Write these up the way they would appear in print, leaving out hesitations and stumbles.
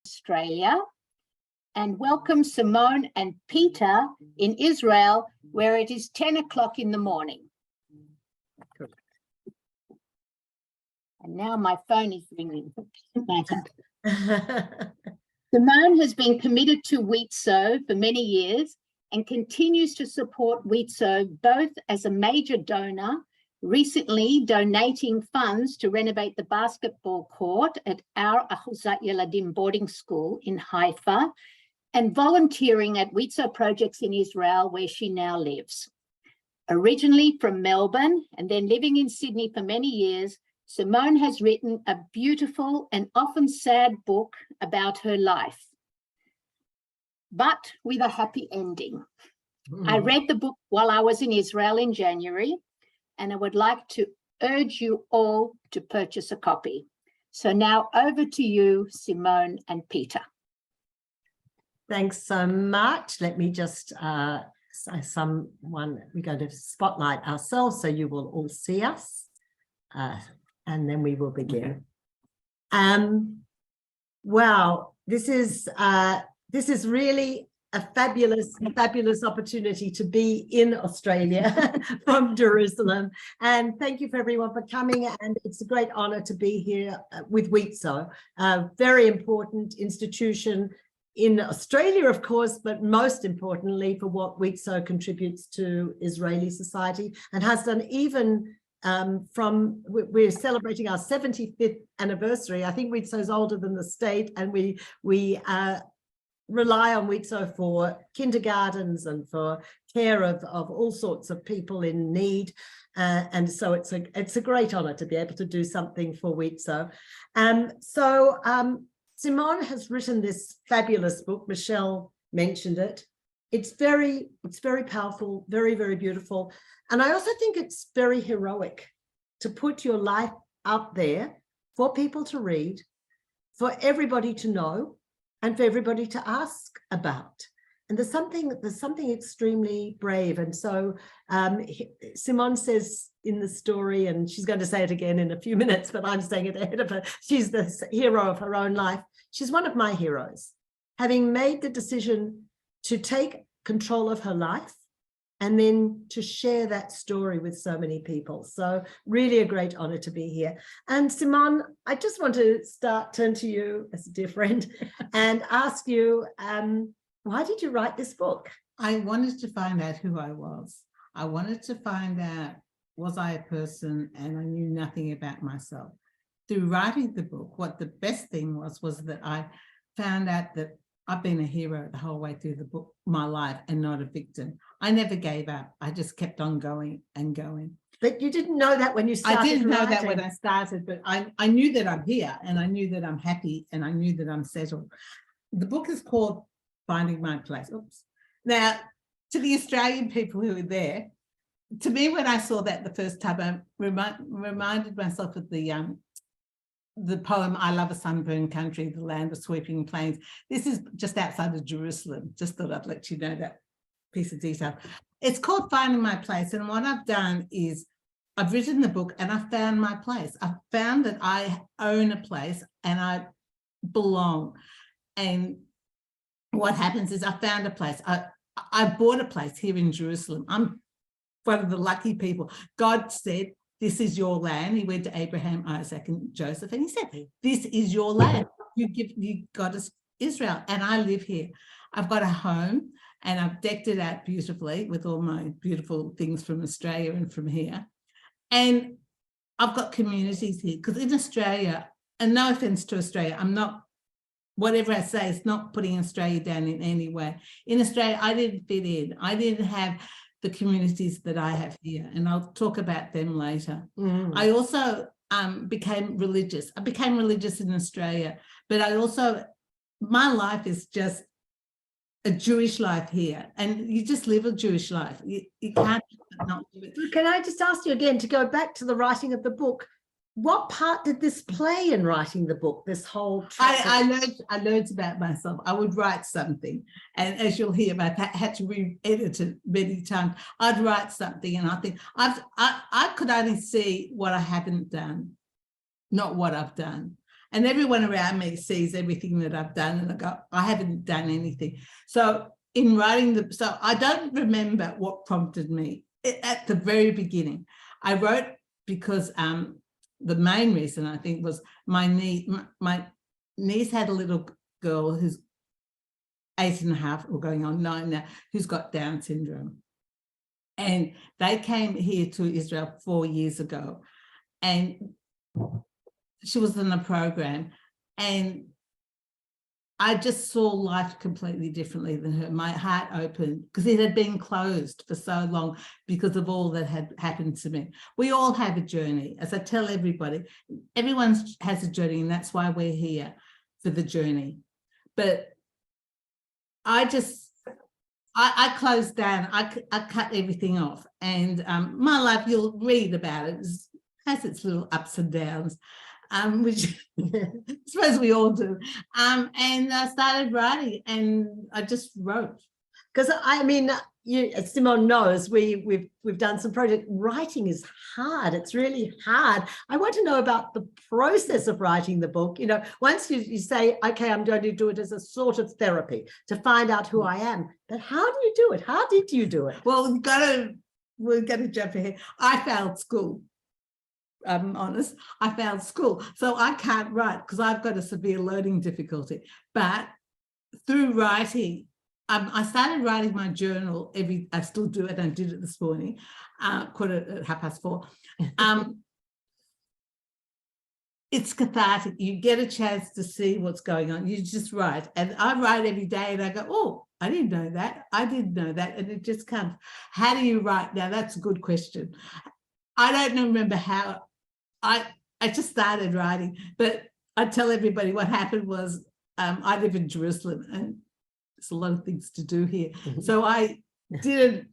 Australia, and welcome Simonne and Peta in Israel, where it is 10 o'clock in the morning. And now my phone is ringing. Simonne has been committed to WITSO for many years and continues to support WITSO both as a major donor, recently donating funds to renovate the basketball court at our Ahuzat Yeladim boarding school in Haifa, and volunteering at WITSO projects in Israel, where she now lives. Originally from Melbourne and then living in Sydney for many years, Simonne has written a beautiful and often sad book about her life, but with a happy ending. I read the book while I was in Israel in January, and I would like to urge you all to purchase a copy. So now over to you, Simonne and Peta. Thanks so much. Let me just, we're going to spotlight ourselves so you will all see us, and then we will begin. Wow, this is really a fabulous opportunity to be in Australia from Jerusalem. And thank you for everyone for coming. And it's a great honor to be here with WITSO, a very important institution in Australia, of course, but most importantly for what WITSO contributes to Israeli society and has done even we're celebrating our 75th anniversary. I think WITSO is older than the state, and we rely on WITSO for kindergartens and for care of all sorts of people in need. And so it's a great honor to be able to do something for WITSO. Simonne has written this fabulous book. Michelle mentioned it. It's very powerful, very, very beautiful. And I also think it's very heroic to put your life out there for people to read, for everybody to know, and for everybody to ask about. And there's something extremely brave. And so Simonne says in the story, and she's going to say it again in a few minutes, but I'm saying it ahead of her, she's the hero of her own life. She's one of my heroes, having made the decision to take control of her life and then to share that story with so many people. So really a great honor to be here. And Simonne, I just want to turn to you as a dear friend and ask you, why did you write this book? I wanted to find out who I was. I wanted to find out, was I a person, and I knew nothing about myself. Through writing the book, what the best thing was that I found out that I've been a hero the whole way through the book, my life, and not a victim. I never gave up. I just kept on going and going. But you didn't know that when you started. I didn't know writing. that when I started, but I knew that I'm here, and I knew that I'm happy, and I knew that I'm settled. The book is called Finding My Place. Oops. Now, to the Australian people who were there, to me, when I saw that the first time, I reminded myself of the poem, I Love a Sunburned Country, the Land of Sweeping Plains. This is just outside of Jerusalem. Just thought I'd let you know that piece of detail. It's called Finding My Place. And what I've done is I've written the book and I've found my place. I've found that I own a place and I belong. And what happens is I found a place. I bought a place here in Jerusalem. I'm one of the lucky people. God said, this is your land. He went to Abraham, Isaac, and Joseph, and he said, this is your land. You got us Israel, and I live here. I've got a home, and I've decked it out beautifully with all my beautiful things from Australia and from here. And I've got communities here, because in Australia, and no offense to Australia, I'm not, whatever I say, it's not putting Australia down in any way. In Australia, I didn't fit in. I didn't have the communities that I have here, and I'll talk about them later. I also became religious. I became religious in Australia, but I also, my life is just a Jewish life here, and you just live a Jewish life. You can't not do it. Can I just ask you again to go back to the writing of the book? What part did this play in writing the book, this whole I learned about myself. I would write something, and as you'll hear, I've had to re-edit it many times. I'd write something and I think I could only see what I haven't done, not what I've done. And everyone around me sees everything that I've done, and I go, I haven't done anything. So in writing so I don't remember what prompted me at the very beginning. I wrote because the main reason I think was my niece had a little girl who's 8.5 or going on 9 now, who's got Down syndrome. And they came here to Israel 4 years ago, and she was in a program, and I just saw life completely differently than her. My heart opened because it had been closed for so long because of all that had happened to me. We all have a journey. As I tell everybody, everyone has a journey, and that's why we're here, for the journey. But I closed down. I cut everything off. And my life, you'll read about it, has its little ups and downs. Which I suppose we all do. And I started writing, and I just wrote. Because I mean, Simonne knows we've done some project. Writing is hard. It's really hard. I want to know about the process of writing the book. You know, once you say, okay, I'm going to do it as a sort of therapy to find out who I am. But how do you do it? How did you do it? Well, we're gonna jump ahead. I failed school. I'm honest, I failed school, so I can't write because I've got a severe learning difficulty. But through writing, I started writing my journal I still do it, and I did it this morning, 4:30. It's cathartic. You get a chance to see what's going on. You just write, and I write every day, and I go, oh, I didn't know that. I didn't know that, and it just comes. How do you write? Now, that's a good question. I don't remember how. I just started writing, but I tell everybody what happened was I live in Jerusalem, and there's a lot of things to do here. So I didn't.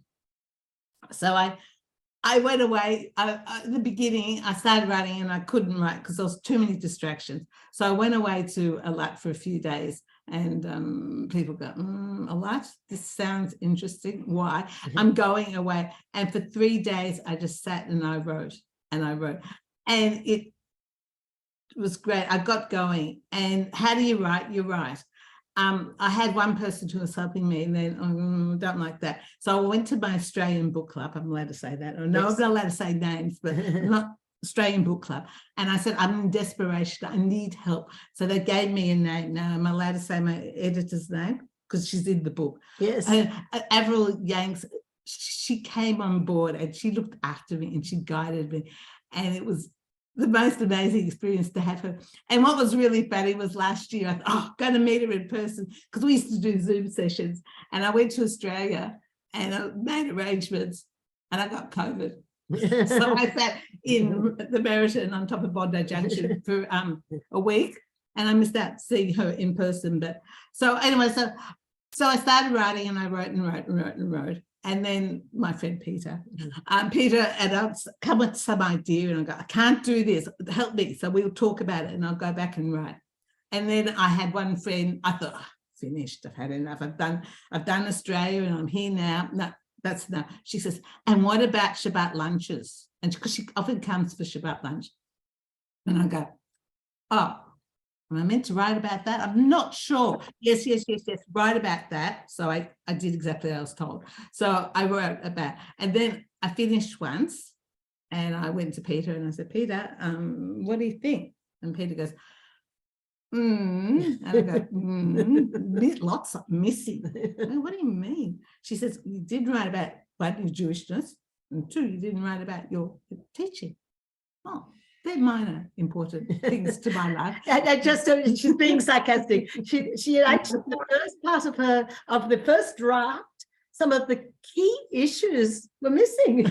So I went away. At the beginning, I started writing, and I couldn't write because there was too many distractions. So I went away to Eilat for a few days, and people go, Eilat, this sounds interesting. Why? I'm going away. And for 3 days, I just sat and I wrote, and I wrote. And it was great. I got going. And how do you write? You write. I had one person who was helping me, and then don't like that. So I went to my Australian book club. I'm allowed to say that. No, yes. I'm not allowed to say names, but not Australian book club. And I said, I'm in desperation. I need help. So they gave me a name. Now I'm allowed to say my editor's name because she's in the book. Yes. Avril Yanks. She came on board, and she looked after me, and she guided me. And it was the most amazing experience to have her. And what was really funny was last year, I thought, I'm going to meet her in person, because we used to do Zoom sessions. And I went to Australia, and I made arrangements, and I got COVID. So I sat in the Meriton on top of Bondi Junction for a week, and I missed out seeing her in person. But so anyway, so I started writing, and I wrote and wrote and wrote and wrote. And then my friend Peter, Peter and I'll come with some idea, and I go, I can't do this, help me. So we'll talk about it, and I'll go back and write. And then I had one friend, I thought, finished, I've had enough. I've done Australia, and I'm here now. No, that's enough. She says, and what about Shabbat lunches? And because she often comes for Shabbat lunch. And I go, oh, am I meant to write about that? I'm not sure. Yes, write about that. So I did exactly what I was told. So I wrote about, and then I finished once, and I went to Peter, and I said, Peter, what do you think? And Peter goes, and I go, lots of missing. Go, what do you mean? She says, you did write about one, your Jewishness, and 2, you didn't write about your teaching. Oh. They're minor important things to my life. She's being sarcastic. She actually, the first part of the first draft, some of the key issues were missing.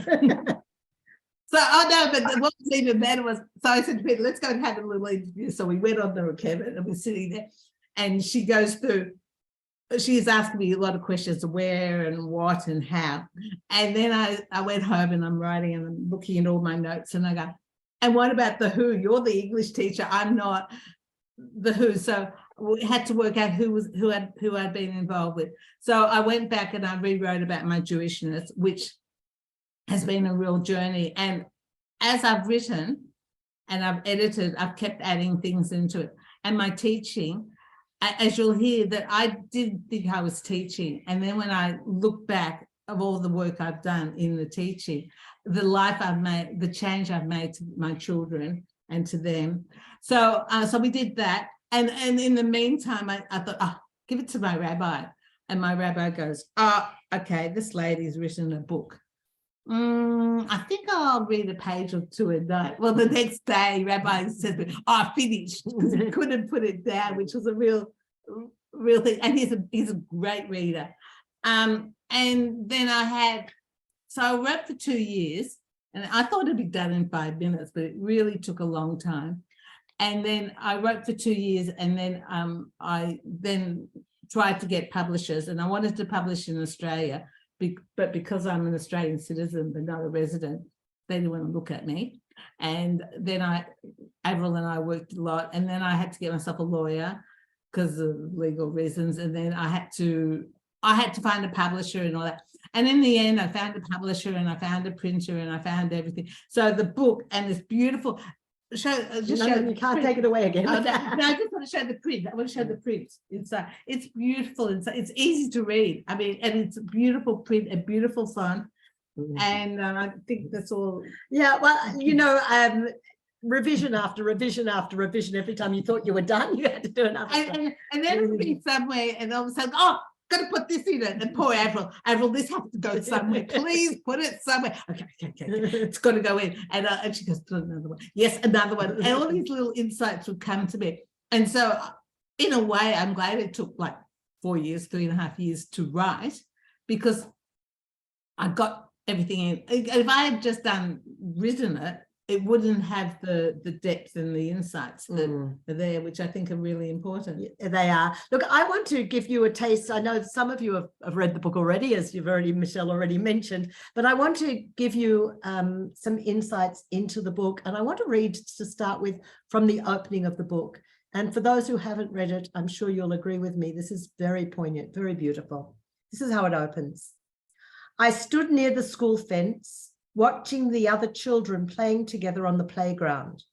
So, no, but what was even better was, so I said to Peter, let's go and have a little interview. So we went on the cabin, and we're sitting there, and she goes through, she's asking me a lot of questions, where and what and how. And then I went home, and I'm writing, and I'm looking at all my notes, and I go, and what about the who? You're the English teacher. I'm not the who. So we had to work out who I'd been involved with. So I went back, and I rewrote about my Jewishness, which has been a real journey. And as I've written, and I've kept adding things into it. And my teaching, as you'll hear, that I did think I was teaching. And then when I look back of all the work I've done in the teaching, the life I've made, the change I've made to my children and to them. So we did that. And in the meantime, I thought, oh, give it to my rabbi. And my rabbi goes, oh, okay, this lady's written a book. I think I'll read a page or two a night. Well, the next day, Rabbi said, oh, I finished, because he couldn't put it down, which was a real thing. And he's a great reader. And then I wrote for 2 years, and I thought it'd be done in 5 minutes, but it really took a long time. And then I wrote for 2 years, and then I then tried to get publishers, and I wanted to publish in Australia, but because I'm an Australian citizen but not a resident, they didn't want to look at me. And then Avril and I worked a lot, and then I had to get myself a lawyer because of legal reasons, and then I had to find a publisher and all that. And in the end, I found a publisher, and I found a printer, and I found everything. So the book, and it's beautiful. You can't take it away again. I just want to show the print. I want to show the print inside. It's beautiful inside. It's easy to read. I mean, and it's a beautiful print, a beautiful font. And I think that's all. Yeah, well, revision after revision after revision. Every time you thought you were done, you had to do another. And then it'll be somewhere, and all of a sudden, oh, got to put this in it. And poor Avril, this has to go somewhere. Please put it somewhere. Okay. It's got to go in. And she goes, another one. Yes, another one. And all these little insights would come to me. And so in a way, I'm glad it took like 4 years, 3.5 years to write, because I got everything in. If I had just written it, it wouldn't have the depth and the insights that are there, which I think are really important. Yeah, they are. Look, I want to give you a taste. I know some of you have read the book already, as Michelle already mentioned, but I want to give you some insights into the book. And I want to read, to start with, from the opening of the book. And for those who haven't read it, I'm sure you'll agree with me. This is very poignant, very beautiful. This is how it opens. I stood near the school fence, watching the other children playing together on the playground.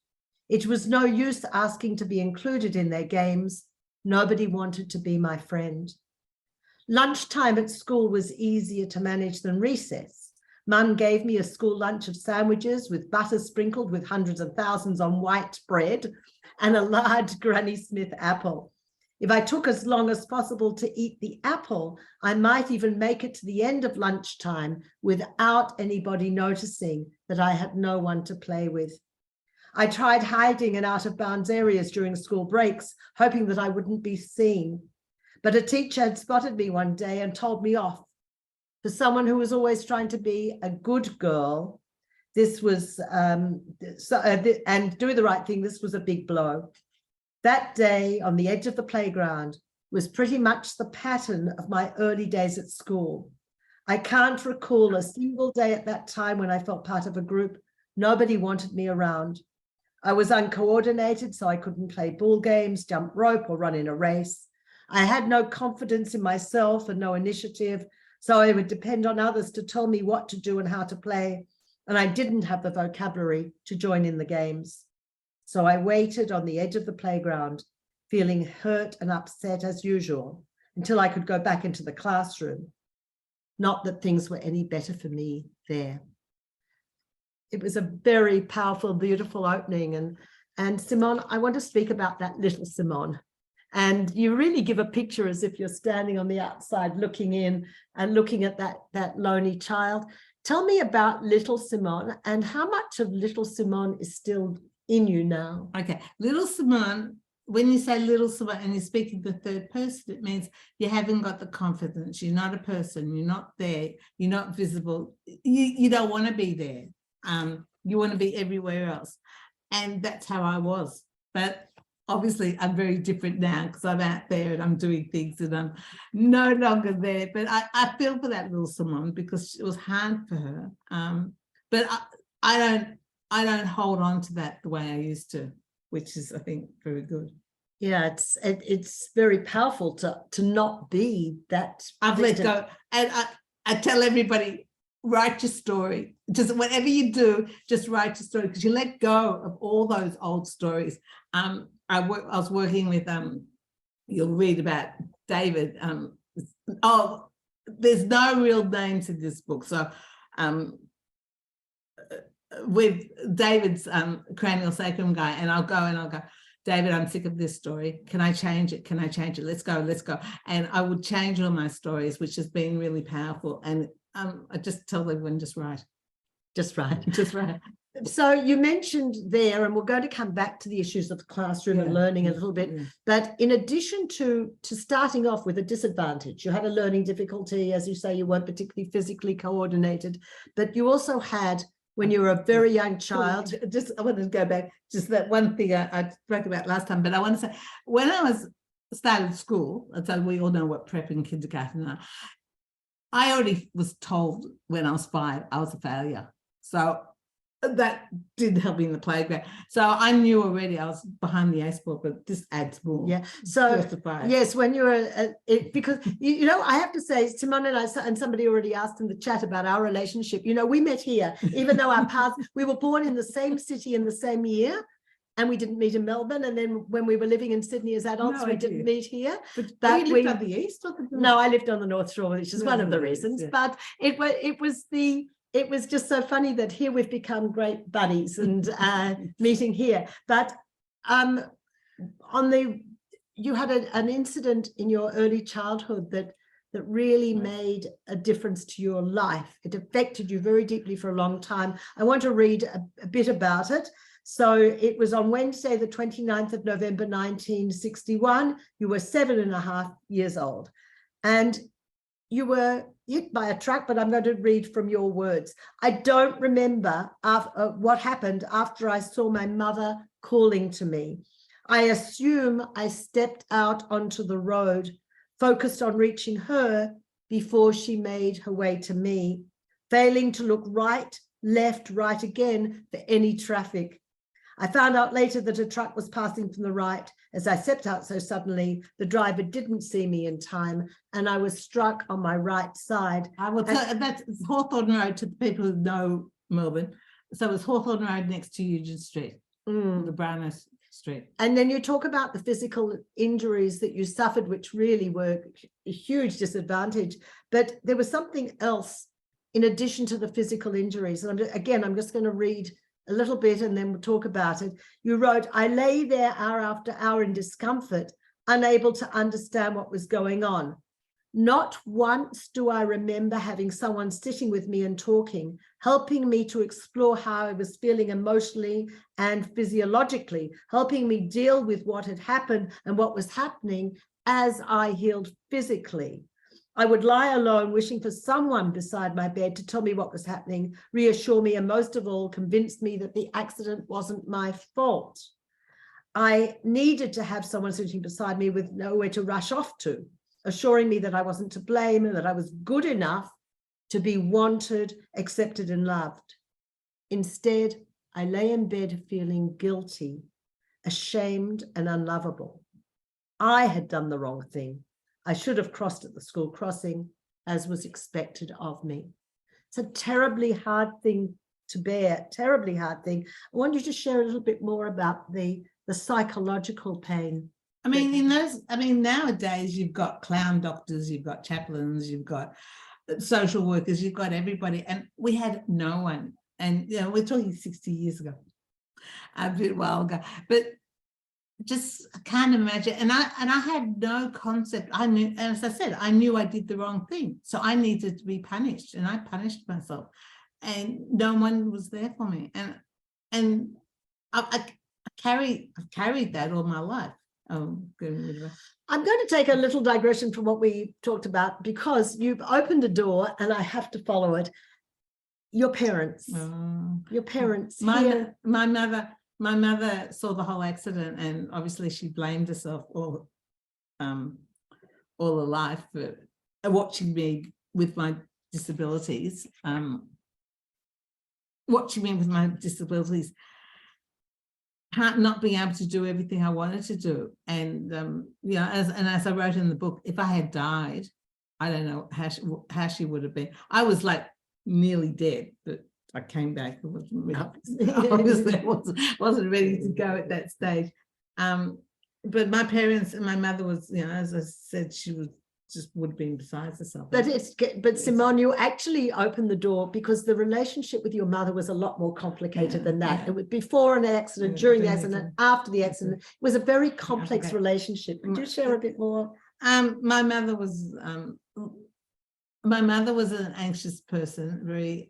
It was no use asking to be included in their games. Nobody wanted to be my friend. Lunchtime at school was easier to manage than recess. Mum gave me a school lunch of sandwiches with butter sprinkled with hundreds of thousands on white bread and a large Granny Smith apple. If I took as long as possible to eat the apple, I might even make it to the end of lunchtime without anybody noticing that I had no one to play with. I tried hiding in out-of-bounds areas during school breaks, hoping that I wouldn't be seen. But a teacher had spotted me one day and told me off. For someone who was always trying to be a good girl, this was, and do the right thing, this was a big blow. That day on the edge of the playground was pretty much the pattern of my early days at school. I can't recall a single day at that time when I felt part of a group. Nobody wanted me around. I was uncoordinated, so I couldn't play ball games, jump rope, or run in a race. I had no confidence in myself and no initiative, so I would depend on others to tell me what to do and how to play, and I didn't have the vocabulary to join in the games. So I waited on the edge of the playground, feeling hurt and upset as usual, until I could go back into the classroom. Not that things were any better for me there. It was a very powerful, beautiful opening. And Simonne, I want to speak about that little Simonne. And you really give a picture as if you're standing on the outside looking in and looking at that lonely child. Tell me about little Simonne and how much of little Simonne is still in you now. Okay, little Simonne, when you say little Simonne and you're speaking the third person, it means you haven't got the confidence. You're not a person. You're not there. You're not visible. You don't want to be there. You want to be everywhere else. And that's how I was. But obviously I'm very different now because I'm out there and I'm doing things and I'm no longer there. But I feel for that little Simonne because it was hard for her. But I don't hold on to that the way I used to, which is, I think, very good. Yeah, it's very powerful to not be that. I've let go. And I tell everybody, write your story. Just whatever you do, just write your story, because you let go of all those old stories. I was working with, you'll read about David. There's no real names in this book. So with David's cranial sacrum guy, and I'll go, David, I'm sick of this story. Can I change it? Can I change it? Let's go. And I would change all my stories, which has been really powerful. And I just tell everyone, just write. Just right. Just write. So you mentioned there, and we're going to come back to the issues of the classroom and learning a little bit, but in addition to starting off with a disadvantage, you had a learning difficulty, as you say, you weren't particularly physically coordinated, but you also had, when you were a very young child. I want to go back, just that one thing I spoke about last time, but I want to say, when I started school, so we all know what prep and kindergarten are, I already was told when I was 5, I was a failure. So that didn't help me in the playground. So I knew already I was behind the ace board, but this adds more. Yeah. So yes, when you were, because you know, I have to say, Simonne and I, and somebody already asked in the chat about our relationship. You know, we met here, even though our paths, we were born in the same city in the same year, and we didn't meet in Melbourne. And then when we were living in Sydney as adults, we didn't meet here. But you lived on the east or the north? No, I lived on the North Shore, which is one of the reasons. Yeah. But it was just so funny that here we've become great buddies and meeting here. But you had an incident in your early childhood that really made a difference to your life. It affected you very deeply for a long time. I want to read a bit about it. So it was on Wednesday, the 29th of November, 1961. You were 7.5 years old. And you were hit by a truck, but I'm going to read from your words. I don't remember what happened after I saw my mother calling to me. I assume I stepped out onto the road, focused on reaching her before she made her way to me, failing to look right, left, right again for any traffic. I found out later that a truck was passing from the right. As I stepped out so suddenly, the driver didn't see me in time, and I was struck on my right side. I will tell, that's Hawthorne Road to the people who know Melbourne. So it's Hawthorne Road next to Eugene Street, the Browners Street. And then you talk about the physical injuries that you suffered, which really were a huge disadvantage. But there was something else in addition to the physical injuries. And I'm just going to read a little bit and then we'll talk about it. You wrote, I lay there hour after hour in discomfort, unable to understand what was going on. Not once do I remember having someone sitting with me and talking, helping me to explore how I was feeling emotionally and physiologically, helping me deal with what had happened and what was happening as I healed physically. I would lie alone, wishing for someone beside my bed to tell me what was happening, reassure me, and most of all, convince me that the accident wasn't my fault. I needed to have someone sitting beside me with nowhere to rush off to, assuring me that I wasn't to blame and that I was good enough to be wanted, accepted, and loved. Instead, I lay in bed feeling guilty, ashamed, and unlovable. I had done the wrong thing. I should have crossed at the school crossing, as was expected of me. It's a terribly hard thing to bear, terribly hard thing. I want you to share a little bit more about the psychological pain. I mean, nowadays you've got clown doctors, you've got chaplains, you've got social workers, you've got everybody, and we had no one. And you know, we're talking 60 years ago, a bit while ago, but just I can't imagine. And I had no concept. I knew, as I said, I knew I did the wrong thing, so I needed to be punished, and I punished myself, and no one was there for me. And I've carried that all my life. I'm going to take a little digression from what we talked about, because you've opened a door and I have to follow it. Your parents, my mother saw the whole accident, and obviously she blamed herself all her life for watching me with my disabilities, not being able to do everything I wanted to do. And you know, as I wrote in the book, if I had died, I don't know how she would have been. I was like nearly dead, but I came back. It obviously wasn't ready to go at that stage. But my parents and my mother was, you know, as I said, she was just would have been besides herself. But Simonne, you actually opened the door because the relationship with your mother was a lot more complicated than that. It was before an accident, during the accident, after the accident. It was a very complex relationship. Could you share a bit more? My mother was an anxious person, very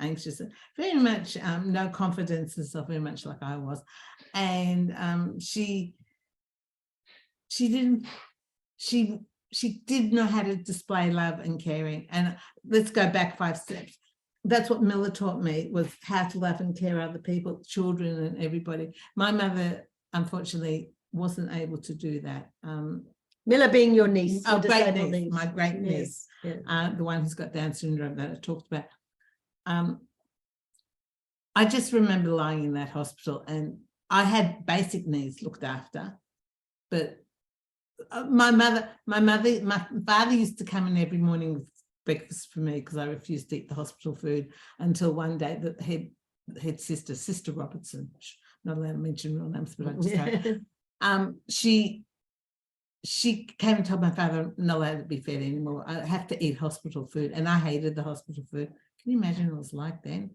anxious, very much no confidence in herself, very much like I was. And she did know how to display love and caring. And let's go back 5 steps. That's what Miller taught me, was how to love and care other people, children and everybody. My mother, unfortunately, wasn't able to do that. Miller being your niece. Oh, great niece, my great niece, the one who's got Down syndrome that I talked about. I just remember lying in that hospital, and I had basic needs looked after, but my father used to come in every morning with breakfast for me because I refused to eat the hospital food, until one day the head sister Robertson, not allowed to mention real names, but I just she came and told my father, I'm not allowed to be fed anymore. I have to eat hospital food, and I hated the hospital food. Can you imagine what it was like then?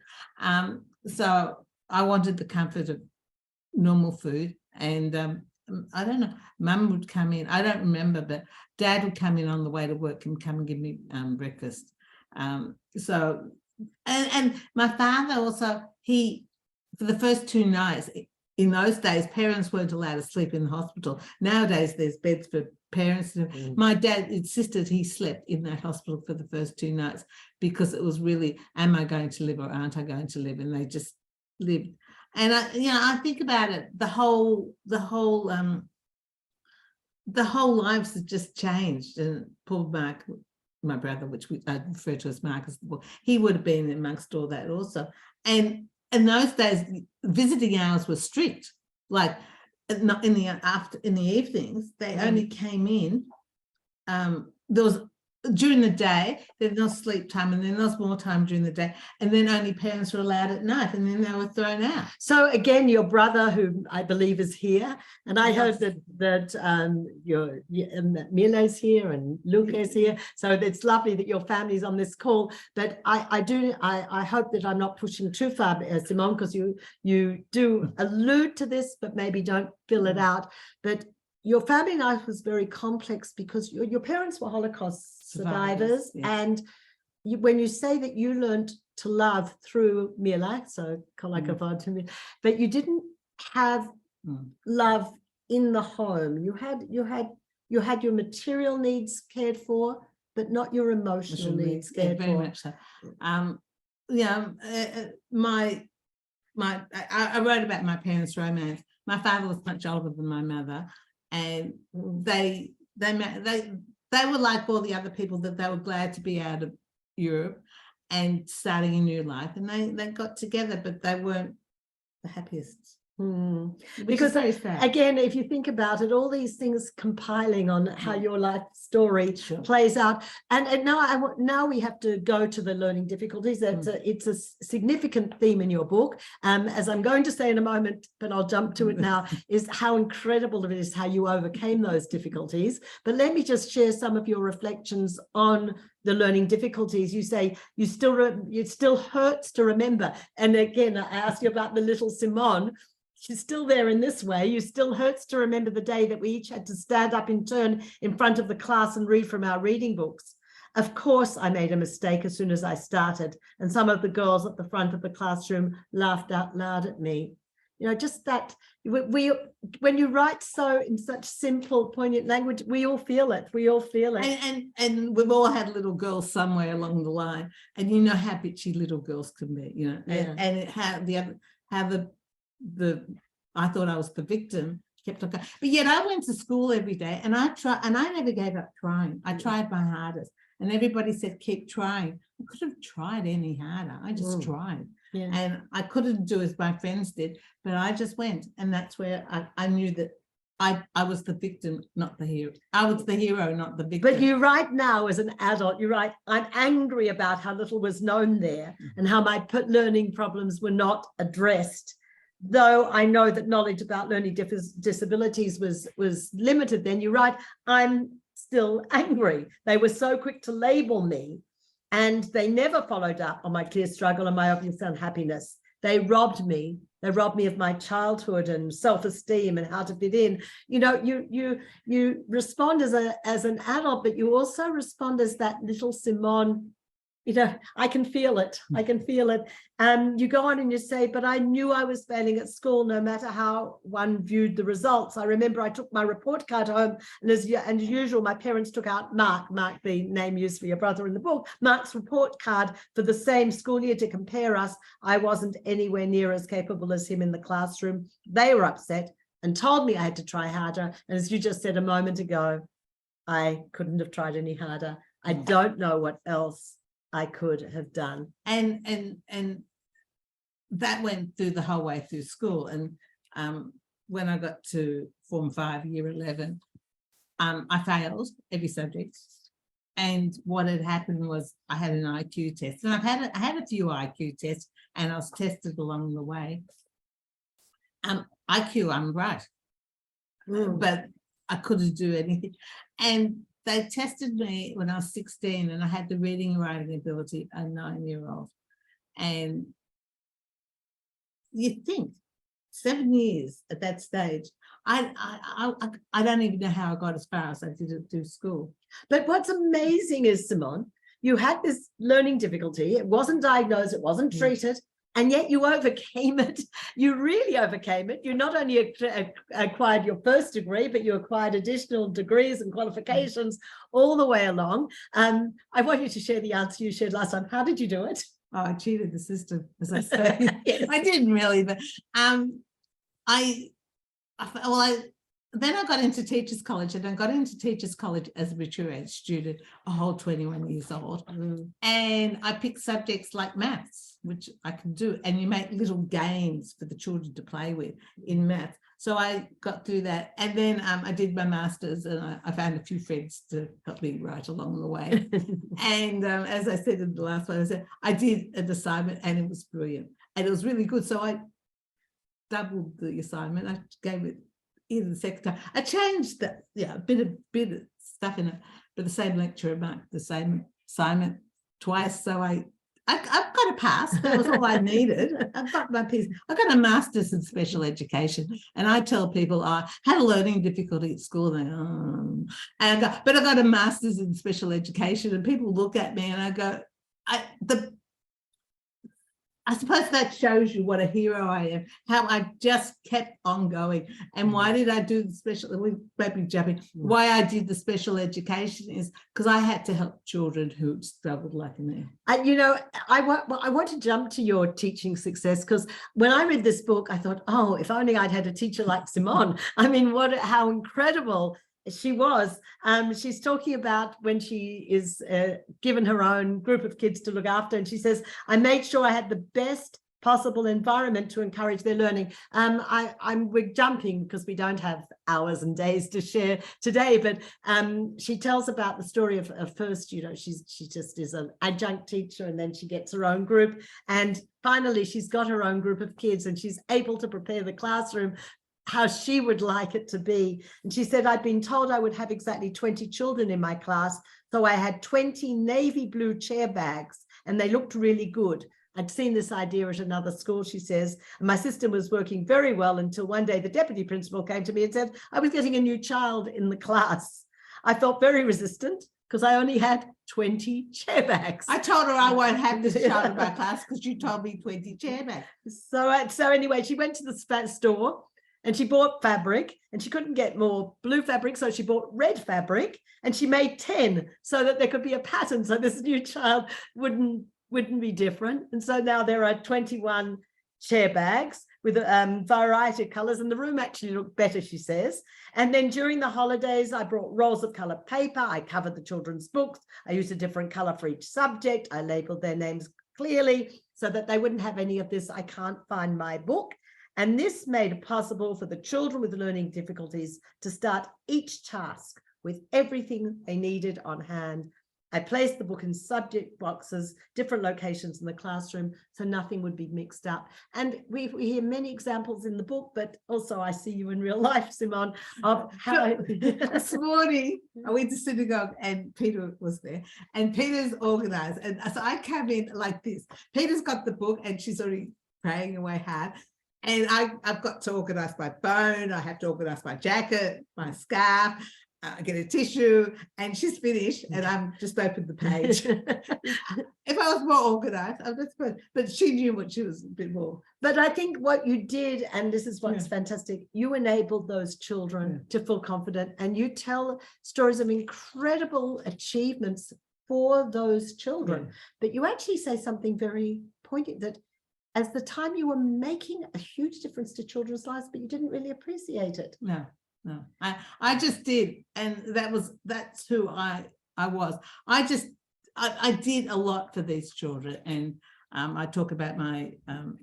So I wanted the comfort of normal food, and I don't know, Mum would come in, I don't remember, but Dad would come in on the way to work and come and give me breakfast. So and my father also, for the first 2 nights, in those days, parents weren't allowed to sleep in the hospital. Nowadays, there's beds for parents. My dad insisted he slept in that hospital for the first 2 nights, because it was really, am I going to live or aren't I going to live? And they just lived. And I think about it, the whole lives have just changed. And poor Mark, my brother, which I refer to as Marcus, he would have been amongst all that also. And in those days, visiting hours were strict. Like in the evenings, they only came in. There was during the day, there's no sleep time, and then there's more time during the day, and then only parents were allowed at night, and then they were thrown out. So again, your brother, who I believe is here, and I heard that your Mila's here and Luca is here, so it's lovely that your family's on this call. But I hope that I'm not pushing too far, Simonne, because you do allude to this, but maybe don't fill it out. But your family life was very complex because your parents were Holocaust survivors. Yes. And when you say that you learned to love through Pellach, so to me, but you didn't have love in the home. You had your material needs cared for, but not your emotional needs cared for. Very much so. I wrote about my parents' romance. My father was much older than my mother, and they were like all the other people, that they were glad to be out of Europe and starting a new life, and they got together, but they weren't the happiest. Because again, if you think about it, all these things compiling on how your life story plays out, and now we have to go to the learning difficulties. It's a significant theme in your book, as I'm going to say in a moment, but I'll jump to it now, is how incredible it is how you overcame those difficulties. But let me just share some of your reflections on the learning difficulties. You say it still hurts to remember, and again I asked you about the little Simonne. She's still there in this way. You still hurts to remember the day that we each had to stand up in turn in front of the class and read from our reading books. Of course, I made a mistake as soon as I started, and some of the girls at the front of the classroom laughed out loud at me. You know, just that when you write so in such simple, poignant language, we all feel it. We all feel it. And we've all had little girls somewhere along the line, and you know how bitchy little girls can be. You know, and how I thought I was the victim, kept on going. But yet I went to school every day, and I never gave up trying. I tried my hardest, and everybody said, keep trying. I could have tried any harder. I just tried. Yeah. And I couldn't do as my friends did, but I just went. And that's where I knew that I was the victim, not the hero. I was the hero, not the victim. But you write now as an adult, you write, I'm angry about how little was known there and how my learning problems were not addressed. Though I know that knowledge about learning disabilities was limited then, you write, I'm still angry. They were so quick to label me and they never followed up on my clear struggle and my obvious unhappiness. They robbed me. They robbed me of my childhood and self-esteem and how to fit in. You know, you respond as an adult, but you also respond as that little Simonne. You know, I can feel it. I can feel it. You go on and you say, but I knew I was failing at school, no matter how one viewed the results. I remember I took my report card home, and as usual, my parents took out Mark, the name used for your brother in the book, Mark's report card for the same school year to compare us. I wasn't anywhere near as capable as him in the classroom. They were upset and told me I had to try harder. And as you just said a moment ago, I couldn't have tried any harder. I don't know what else I could have done. And that went through the whole way through school. And when I got to Form 5, Year 11, I failed every subject. And what had happened was I had an IQ test, and I had a few IQ tests, and I was tested along the way. IQ, I'm right, but I couldn't do anything. And they tested me when I was 16 and I had the reading and writing ability, a 9-year-old. And you think 7 years at that stage, I don't even know how I got as far as I did it through school. But what's amazing is, Simonne, you had this learning difficulty. It wasn't diagnosed, it wasn't treated, and yet you overcame it. You really overcame it. You not only acquired your first degree, but you acquired additional degrees and qualifications all the way along. I want you to share the answer you shared last time. How did you do it? Oh, I cheated the system, as I say. Yes. I didn't really, but then I got into Teachers College, and I got into Teachers College as a mature age student, a whole 21 years old. And I picked subjects like maths, which I can do, and you make little games for the children to play with in maths. So I got through that, and then I did my master's, and I found a few friends to help me right along the way. And as I said in the last one, I did an assignment, and it was brilliant, and it was really good. So I doubled the assignment. I gave it in the second time. I changed that, a bit of stuff in it, but the same lecturer marked the same assignment twice. So I've got a pass. That was all I needed. I've got my piece. I got a master's in special education, and I tell people I had a learning difficulty at school. And I got a master's in special education, and people look at me and I go, I suppose that shows you what a hero I am, how I just kept on going. And why did I do the special, we might be jumping, why I did the special education is because I had to help children who struggled like me. You know, I want to jump to your teaching success, because when I read this book, I thought, oh, if only I'd had a teacher like Simonne. I mean, how incredible she was. She's talking about when she is given her own group of kids to look after, and she says, I made sure I had the best possible environment to encourage their learning. We're jumping because we don't have hours and days to share today, but she tells about the story of first, you know, she just is an adjunct teacher, and then she gets her own group, and finally she's got her own group of kids, and she's able to prepare the classroom how she would like it to be. And she said, I'd been told I would have exactly 20 children in my class, so I had 20 navy blue chair bags, and they looked really good. I'd seen this idea at another school, she says, and my system was working very well until one day the deputy principal came to me and said, I was getting a new child in the class. I felt very resistant because I only had 20 chair bags. I told her I won't have this child in my class because you told me 20 chair bags. So anyway, she went to the store, and she bought fabric, and she couldn't get more blue fabric, so she bought red fabric, and she made 10 so that there could be a pattern, so this new child wouldn't be different. And so now there are 21 chair bags with a variety of colors, and the room actually looked better, she says. And then during the holidays, I brought rolls of colored paper. I covered the children's books. I used a different color for each subject. I labeled their names clearly so that they wouldn't have any of this, I can't find my book. And this made it possible for the children with learning difficulties to start each task with everything they needed on hand. I placed the book in subject boxes, different locations in the classroom, so nothing would be mixed up. And we hear many examples in the book, but also I see you in real life, Simonne, of how... This morning, I went to synagogue and Peter was there, and Peter's organized. And so I came in like this. Peter's got the book and she's already praying away hard. And I've got to organize my phone. I have to organize my jacket, my scarf. I get a tissue, and she's finished, and I'm just opened the page. If I was more organized, I just put, but she knew what she was a bit more. But I think what you did, and this is what's fantastic, you enabled those children to feel confident, and you tell stories of incredible achievements for those children. But you actually say something very poignant, that as the time you were making a huge difference to children's lives, but you didn't really appreciate it. No, I just did, and that's who I was. I did a lot for these children, and I talk about my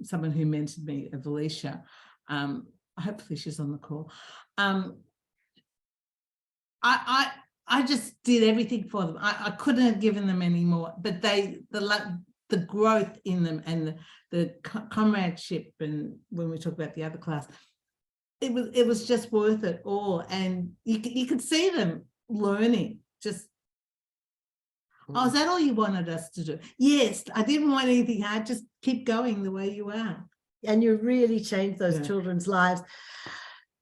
someone who mentored me, Alicia. Hopefully she's on the call. I just did everything for them. I couldn't have given them any more, but the growth in them and the comradeship, and when we talk about the other class, it was just worth it all. And you could see them learning. Just, oh, is that all you wanted us to do? Yes, I didn't want anything hard, just keep going the way you are. And you really changed those children's lives.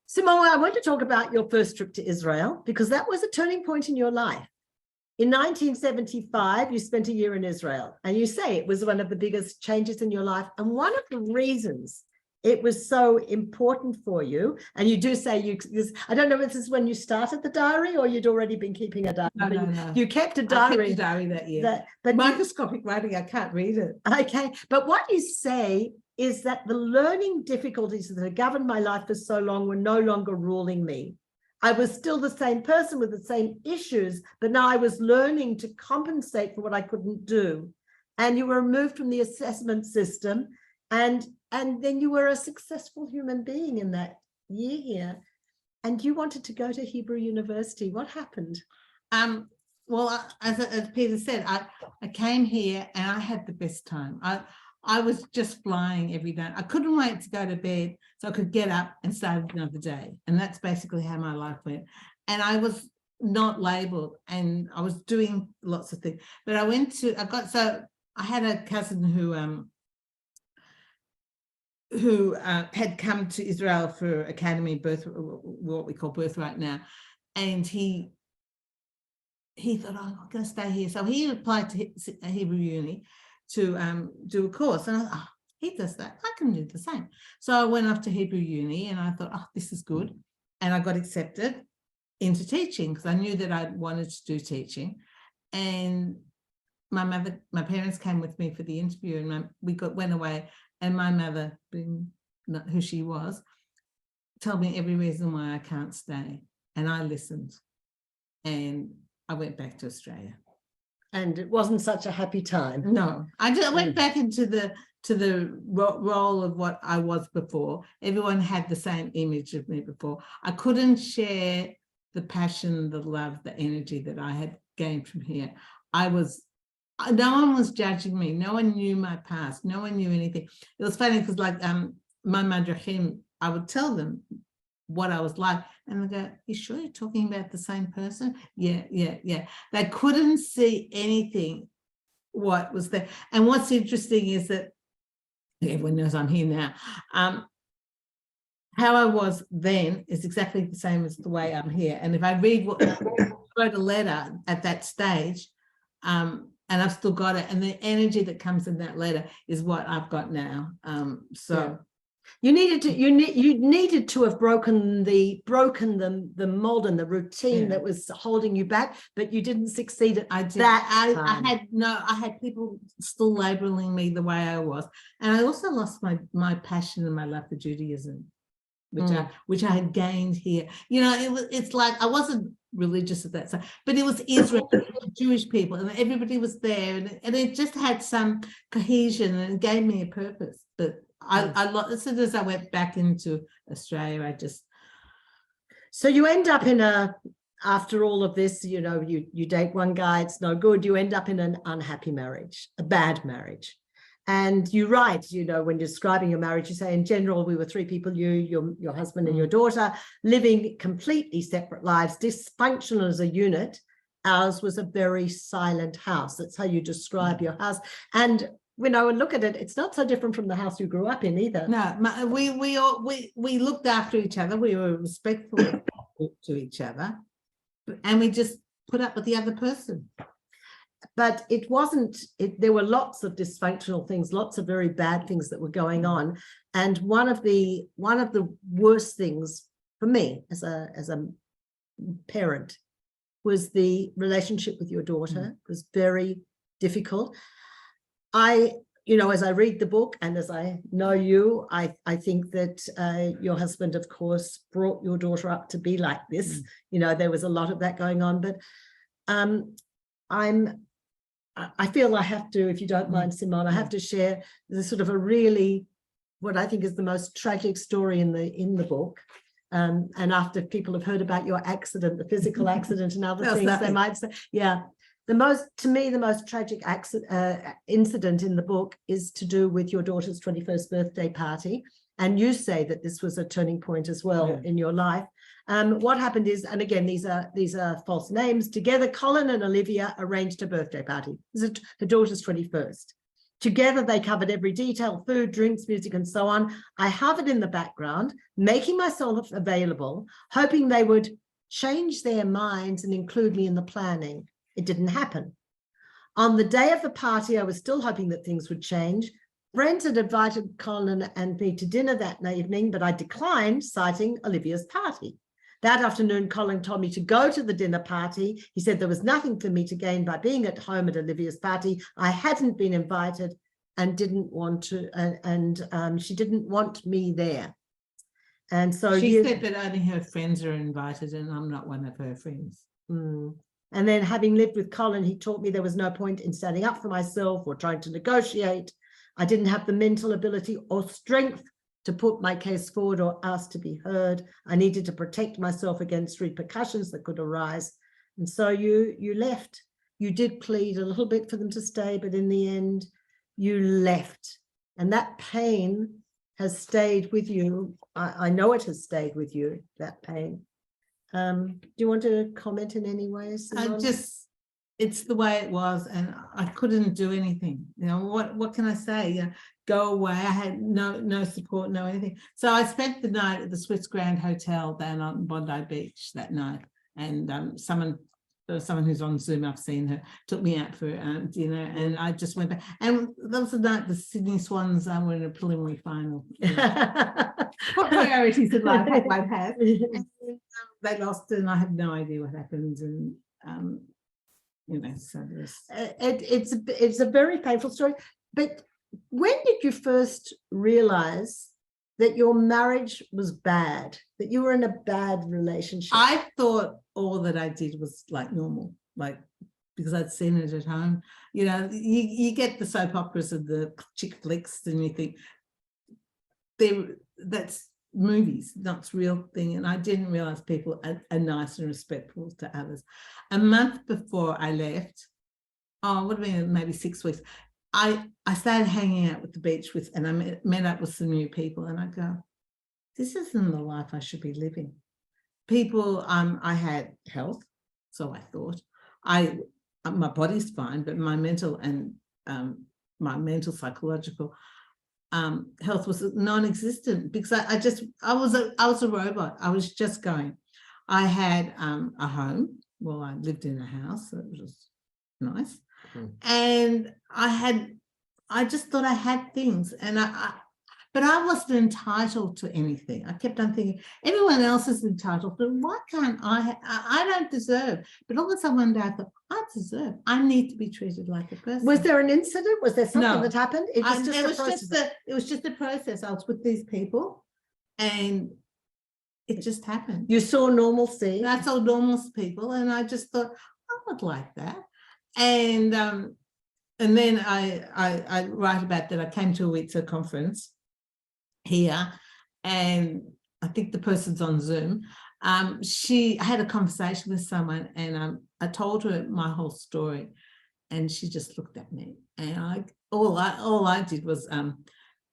Simonne, I want to talk about your first trip to Israel, because that was a turning point in your life. In 1975, you spent a year in Israel, and you say it was one of the biggest changes in your life. And one of the reasons it was so important for you, and you do say I don't know if this is when you started the diary or you'd already been keeping a diary. No. You kept a diary. I kept a diary that year. But microscopic writing, I can't read it. Okay, but what you say is that the learning difficulties that had governed my life for so long were no longer ruling me. I was still the same person with the same issues, but now I was learning to compensate for what I couldn't do. And you were removed from the assessment system, and then you were a successful human being in that year here, and you wanted to go to Hebrew University. What happened? Well, as Peter said, I came here and I had the best time. I was just flying every day. I couldn't wait to go to bed so I could get up and start another day. And that's basically how my life went. And I was not labeled, and I was doing lots of things. But I had a cousin who had come to Israel for academy, what we call Birthright now. And he thought, oh, I'm going to stay here. So he applied to Hebrew Uni to do a course, and I thought, oh, he does that, I can do the same. So I went off to Hebrew Uni, and I thought, oh, this is good, and I got accepted into teaching because I knew that I wanted to do teaching. And my parents came with me for the interview, and went away, and my mother, being not who she was, told me every reason why I can't stay, and I listened, and I went back to Australia. And it wasn't such a happy time. No, I went back into the role of what I was before. Everyone had the same image of me before. I couldn't share the passion, the love, the energy that I had gained from here. No one was judging me. No one knew my past. No one knew anything. It was funny because, like, my madrachim, I would tell them what I was like, and they go, you sure you're talking about the same person? Yeah. They couldn't see anything what was there. And what's interesting is that everyone knows I'm here now. How I was then is exactly the same as the way I'm here. And if I read what I wrote a letter at that stage, and I've still got it, and the energy that comes in that letter is what I've got now. You needed to have broken the mold and the routine that was holding you back, but you didn't succeed at that. I had people still labeling me the way I was, and I also lost my passion and my love for Judaism, which I had gained here. You know, it's like I wasn't religious at that time, but it was Israel, Jewish people, and everybody was there, and it just had some cohesion, and it gave me a purpose. But as soon as I went back into Australia, I just. So you end up in after all of this, you know, you date one guy, it's no good. You end up in an unhappy marriage, a bad marriage. And you write, you know, when you're describing your marriage, you say, in general, we were three people, your husband and your daughter, living completely separate lives, dysfunctional as a unit. Ours was a very silent house. That's how you describe your house. And, you know, and look at it, it's not so different from the house you grew up in either. No, we looked after each other. We were respectful to each other. And we just put up with the other person. But it wasn't, there were lots of dysfunctional things, lots of very bad things that were going on. And one of the worst things for me as a parent was the relationship with your daughter. It was very difficult. You know, as I read the book and as I know you, I think that your husband, of course, brought your daughter up to be like this. You know, there was a lot of that going on, but I feel I have to, if you don't mind, Simonne, I have to share the sort of a really, what I think is the most tragic story in the book. And after people have heard about your accident, the physical accident and other things, they might say, yeah. To me, the most tragic incident in the book is to do with your daughter's 21st birthday party. And you say that this was a turning point as well in your life. What happened is, and again, these are false names. Together, Colin and Olivia arranged a birthday party. This is her daughter's 21st. Together, they covered every detail: food, drinks, music, and so on. I hovered in the background, making myself available, hoping they would change their minds and include me in the planning. It didn't happen. On the day of the party, I was still hoping that things would change. Friends had invited Colin and me to dinner that evening, but I declined, citing Olivia's party. That afternoon, Colin told me to go to the dinner party. He said there was nothing for me to gain by being at home at Olivia's party. I hadn't been invited and didn't want to, and she didn't want me there. And so she said that only her friends are invited and I'm not one of her friends. And then, having lived with Colin, he taught me there was no point in standing up for myself or trying to negotiate. I didn't have the mental ability or strength to put my case forward or ask to be heard. I needed to protect myself against repercussions that could arise. And so you left. You did plead a little bit for them to stay, but in the end, you left. And that pain has stayed with you. I know it has stayed with you, that pain. Do you want to comment in any way, Simonne? It's the way it was, and I couldn't do anything. You know, what can I say? You know, go away. I had no support, no anything. So I spent the night at the Swiss Grand Hotel down on Bondi Beach that night, and someone who's on Zoom, I've seen her, took me out for dinner, and I just went back. And that was the night the Sydney Swans were in a preliminary final. You know. What priorities in life one has? They lost, and I have no idea what happened. And you know, so it's a very painful story. But when did you first realize that your marriage was bad, that you were in a bad relationship? I thought all that I did was like normal, like because I'd seen it at home. You know, you get the soap operas and the chick flicks, and you think that's movies, not real thing. And I didn't realize people are nice and respectful to others. A month before I left, it would have been maybe 6 weeks, I started hanging out with the beach and I met up with some new people, and I go, this isn't the life I should be living. People, I had health, so I thought. My body's fine, but my mental and psychological health was non-existent, because I was a robot. I was just going. I had a home. Well, I lived in a house, so it was nice. And I just thought I had things, and but I wasn't entitled to anything. I kept on thinking, everyone else is entitled, but why can't I don't deserve. But all of a sudden one day I thought, I deserve. I need to be treated like a person. Was there an incident? Was there something that happened? It was just a process. I was with these people, and it just happened. You saw normalcy. I saw normal people, and I just thought, I would like that. And then I write about that. I came to a WITSA conference, here, and I think the person's on Zoom. I had a conversation with someone, and I told her my whole story, and she just looked at me, and all I did was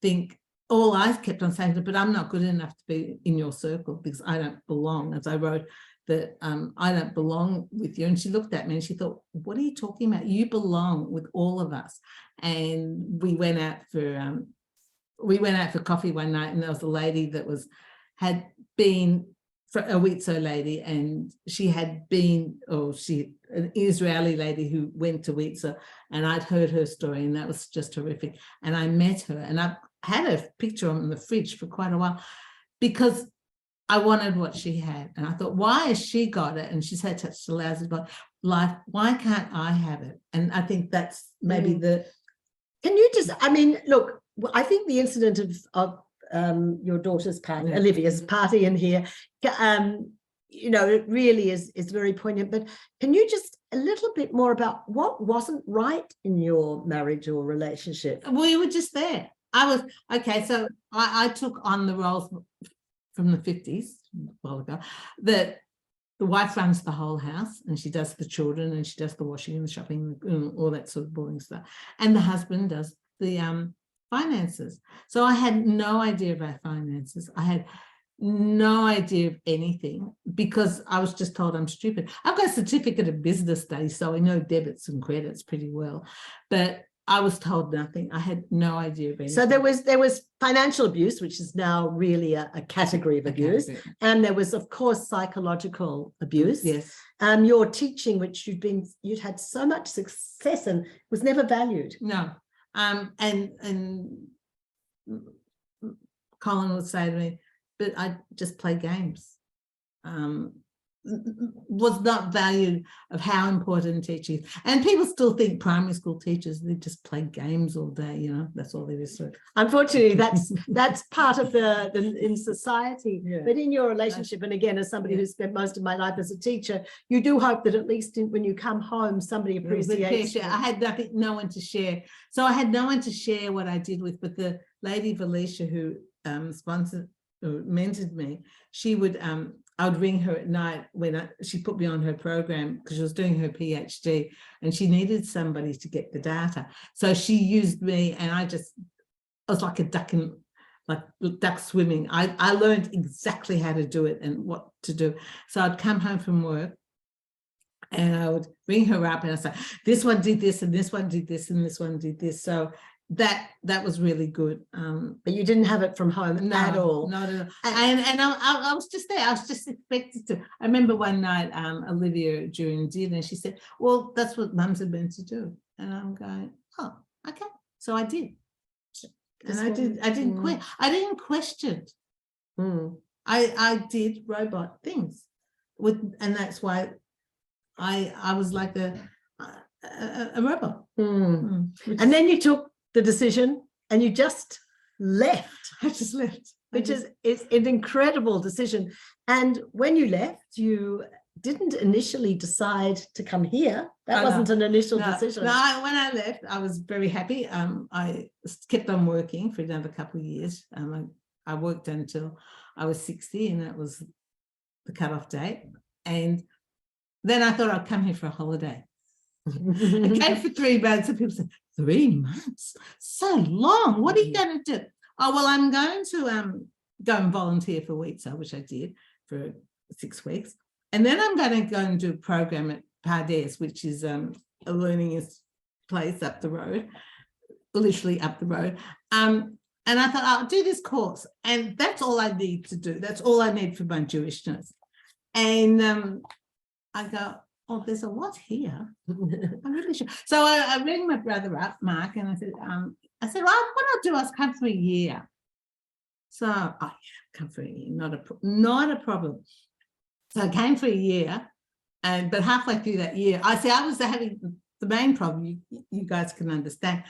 think. All I kept on saying, but I'm not good enough to be in your circle because I don't belong. As I wrote that, I don't belong with you. And she looked at me and she thought, what are you talking about? You belong with all of us. And we went out for coffee one night, and there was a lady that had been a Witso lady, and she had been, an Israeli lady who went to Witso, and I'd heard her story, and that was just horrific. And I met her, and I had a picture on the fridge for quite a while because I wanted what she had. And I thought, why has she got it? And she's had such a lousy life. Why can't I have it? And I think that's maybe Can you just, I mean, look, I think the incident of your daughter's party, Olivia's party in here, you know, it really is very poignant. But can you just a little bit more about what wasn't right in your marriage or relationship? We were just there. So I took on the roles from the 50s, a while ago, that the wife runs the whole house, and she does the children, and she does the washing and the shopping and all that sort of boring stuff. And the husband does the finances. So I had no idea about finances. I had no idea of anything because I was just told I'm stupid. I've got a certificate of business studies, so I know debits and credits pretty well, but I was told nothing. I had no idea of anything. So there was financial abuse, which is now really a category of abuse. And there was, of course, psychological abuse. Yes. Your teaching, which you'd had so much success and was never valued. No. And Colin would say to me, but I just play games. Was not valued of how important teaching is. And people still think primary school teachers, they just play games all day, you know, that's all there is to it. Unfortunately, that's part of the in society. Yeah. But in your relationship, and again, as somebody who spent most of my life as a teacher, you do hope that at least when you come home, somebody appreciates you. I had no one to share. So I had no one to share what I did with, but the lady Valisha who sponsored or mentored me, she would I would ring her at night when she put me on her program because she was doing her PhD and she needed somebody to get the data. So she used me, and I was like a duck swimming. I learned exactly how to do it and what to do. So I'd come home from work and I would ring her up and I'd say, this one did this and this one did this and this one did this. So that was really good. But you didn't have it from home at all. Not at all. And I was just there. I was just expected to. I remember one night, Olivia during dinner, she said, well, that's what mums are meant to do. And I'm going, oh, okay. So I did. And I didn't quit. I didn't question. I did robot things and that's why I was like a robot. And then you took the decision and you just left. I just left. Which is an incredible decision. And when you left, you didn't initially decide to come here. That wasn't an initial decision. No, when I left, I was very happy. I kept on working for another couple of years. I worked until I was 60 and that was the cutoff date. And then I thought I'd come here for a holiday. I came for 3 months and people said, 3 months? So long. What are you going to do? Oh, well, I'm going to go and volunteer for Witso, which I did for 6 weeks. And then I'm going to go and do a program at Abadee, which is a learning place up the road, literally up the road. And I thought, I'll do this course. And that's all I need to do. That's all I need for my Jewishness. And I go, oh, there's a lot here. I'm really sure. So I rang my brother up, Mark, and I said, well, what I'll do is come for a year. So, oh yeah, come for a year, not a problem. So I came for a year, but halfway through that year, I was having the main problem. You guys can understand.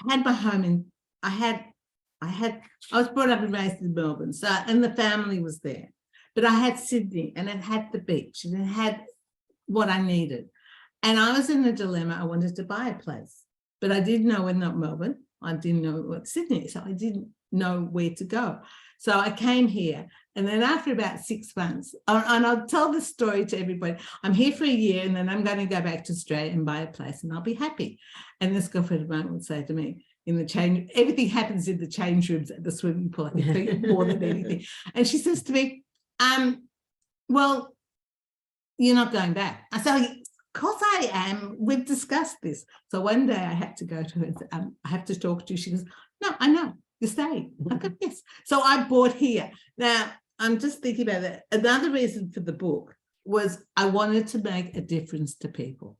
I had my home in. I was brought up and raised in Melbourne, so and the family was there, but I had Sydney, and it had the beach, and it had what I needed. And I was in a dilemma. I wanted to buy a place, but I didn't know when not Melbourne. I didn't know what Sydney, so I didn't know where to go. So I came here, and then after about 6 months, and I'll tell this story to everybody. I'm here for a year, and then I'm going to go back to Australia and buy a place, and I'll be happy. And this girlfriend of mine would say to me, in the change, everything happens in the change rooms at the swimming pool, I think, more than anything. And she says to me, well, you're not going back. I said, of course I am. We've discussed this. So one day I had to go to her and say, I have to talk to you. She goes, no, I know. You're staying. I go, yes. So I bought here. Now, I'm just thinking about that. Another reason for the book was I wanted to make a difference to people.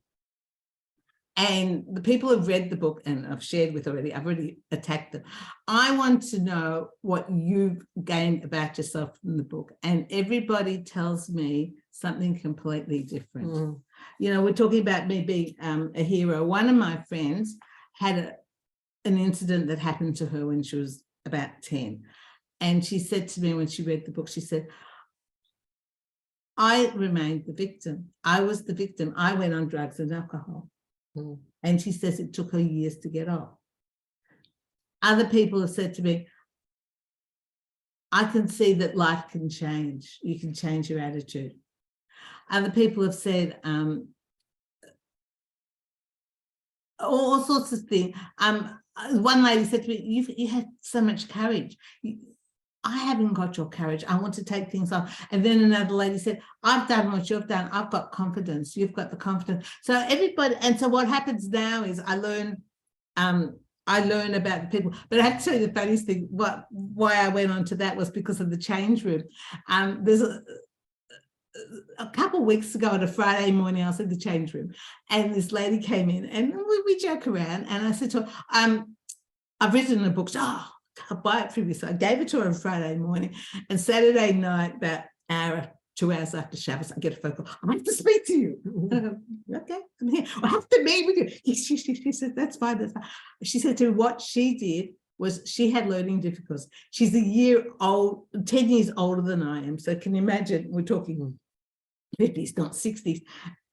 And the people who've read the book, and I've shared with already, I've already attacked them. I want to know what you've gained about yourself from the book. And everybody tells me something completely different. You know, we're talking about me being a hero. One of my friends had an incident that happened to her when she was about 10. And she said to me when she read the book, she said, I remained the victim. I was the victim. I went on drugs and alcohol. And she says it took her years to get off. Other people have said to me, I can see that life can change. You can change your attitude. Other people have said all sorts of things. One lady said to me, you had so much courage. I haven't got your courage. I want to take things off. And then another lady said, I've done what you've done. I've got confidence. You've got the confidence. So everybody, and so what happens now is I learn about the people. But I have to tell you the funniest thing, why I went on to that was because of the change room. There's a couple of weeks ago on a Friday morning, I was in the change room, and this lady came in, and we joke around, and I said to her, I've written a book. Oh, I'll buy it from you. So I gave it to her on Friday morning, and Saturday night, about an hour, 2 hours after Shabbos, I get a phone call. I have to speak to you. Okay, I'm here. I have to meet with you. She said, that's fine, that's fine. She said to me, what she did was she had learning difficulties. She's 10 years older than I am. So can you imagine, we're talking 50s, not 60s.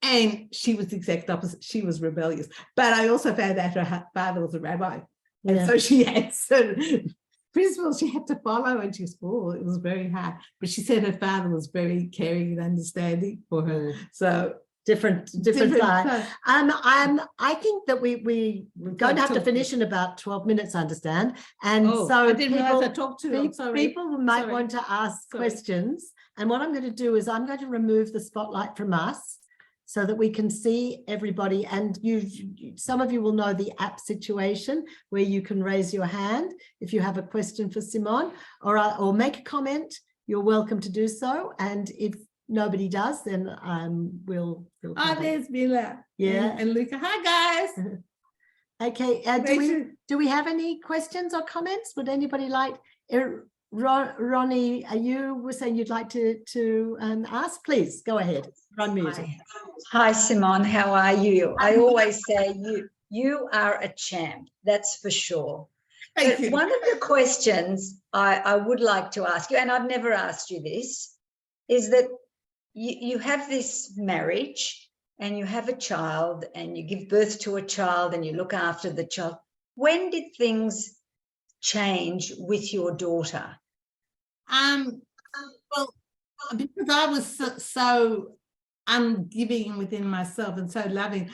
And she was the exact opposite. She was rebellious. But I also found out her father was a rabbi. And so she had certain principles she had to follow when she was school. It was very hard. But she said her father was very caring and understanding for her. So different side. I think that we're going to have to finish in about 12 minutes, I understand. And so I didn't realize I talked to them. People might want to ask questions. And what I'm going to do is I'm going to remove the spotlight from us so that we can see everybody. And some of you will know the app situation where you can raise your hand if you have a question for Simonne, or make a comment. You're welcome to do so. And if nobody does, then we'll there's Mila. Yeah. And Luca. Hi, guys. Okay. Do we have any questions or comments? Would anybody like? Ronnie, you were saying you'd like to ask? Please go ahead. Run music. Hi, Simonne. How are you? I always say you are a champ. That's for sure. Thank you. One of the questions I would like to ask you, and I've never asked you this, is that you have this marriage and you have a child and you give birth to a child and you look after the child. When did things change with your daughter? Well, because I was so giving within myself and so loving,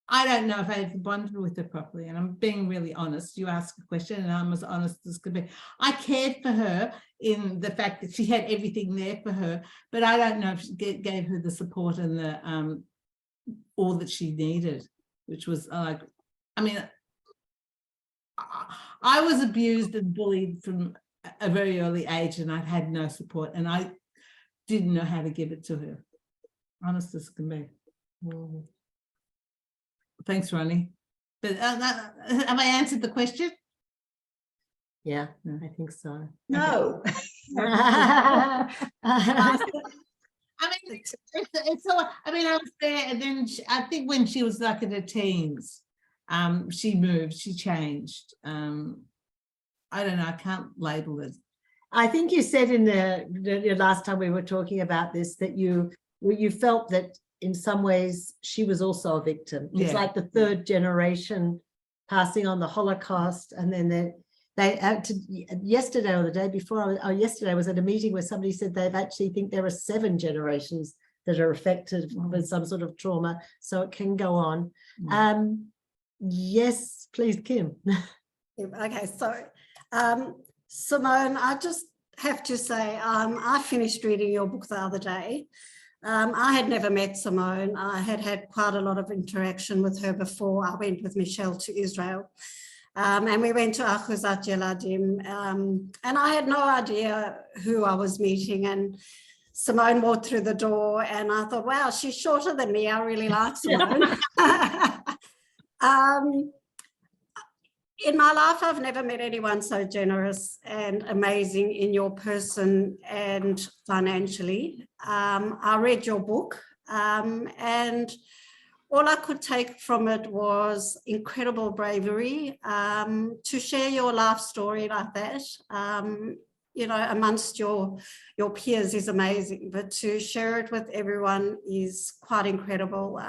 I don't know if I ever bonded with her properly. And I'm being really honest. You asked a question and I'm as honest as could be. I cared for her in the fact that she had everything there for her, but I don't know if she gave her the support and the all that she needed, which was like, I mean, I was abused and bullied from a very early age, and I had no support, and I didn't know how to give it to her. Honest as can be. Thanks, Ronnie. But have I answered the question? Yeah, I think so. No. I mean, it's all. I mean, I was there, and then I think when she was like in her teens, she moved, she changed. I don't know. I can't label it. I think you said in the last time we were talking about this that you felt that in some ways she was also a victim. It's like the third generation passing on the Holocaust, and then yesterday or the day before, yesterday I was at a meeting where somebody said they've actually think there are 7 generations that are affected with some sort of trauma, so it can go on. Yes, please, Kim. Okay, so Simonne, I just have to say, I finished reading your book the other day. I had never met Simonne. I had had quite a lot of interaction with her before I went with Michelle to Israel. And we went to Achuzat Yeladim, and I had no idea who I was meeting. And Simonne walked through the door and I thought, wow, she's shorter than me. I really like Simonne. In my life, I've never met anyone so generous and amazing in your person and financially. I read your book, and all I could take from it was incredible bravery. To share your life story like that, you know, amongst your peers is amazing, but to share it with everyone is quite incredible.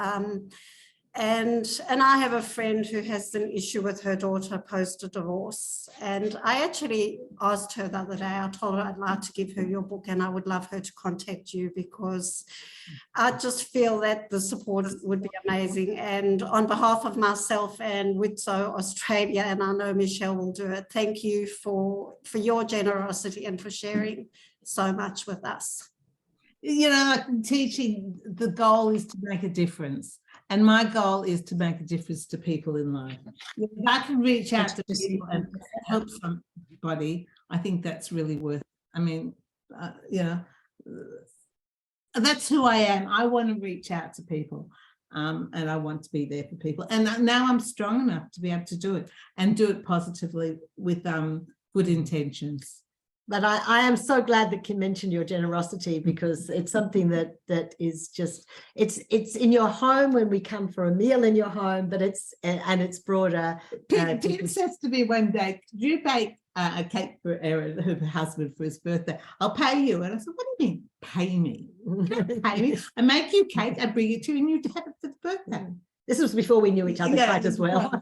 And I have a friend who has an issue with her daughter post a divorce. And I actually asked her the other day, I told her I'd like to give her your book and I would love her to contact you because I just feel that the support would be amazing. And on behalf of myself and WITSO Australia, and I know Michelle will do it, thank you for your generosity and for sharing so much with us. You know, like teaching, the goal is to make a difference. And my goal is to make a difference to people in life. If I can reach out to people and help somebody, I think that's really worth it. I mean, you know, that's who I am. I want to reach out to people, and I want to be there for people. And now I'm strong enough to be able to do it and do it positively with good intentions. But I am so glad that Kim mentioned your generosity, because it's something that is just, it's in your home when we come for a meal in your home, but it's broader. Pete says to me one day, "Could you bake a cake for Aaron, her husband, for his birthday? I'll pay you." And I said, "What do you mean, pay me? You can't pay me. I make you cake, I bring it to you, and you have it for the birthday." This was before we knew each other quite as well.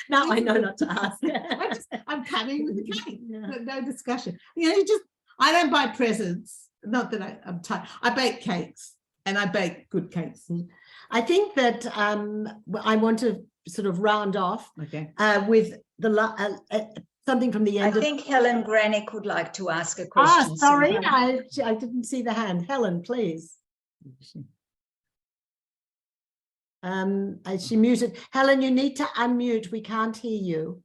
Now I know not to ask. I'm coming with the cake. No discussion. You know, I don't buy presents. Not that I'm tired. I bake cakes, and I bake good cakes. I think that I want to sort of round off with something from the end. I think Helen Granick would like to ask a question. Sorry, I didn't see the hand. Helen, please. She muted. Helen, you need to unmute. We can't hear you.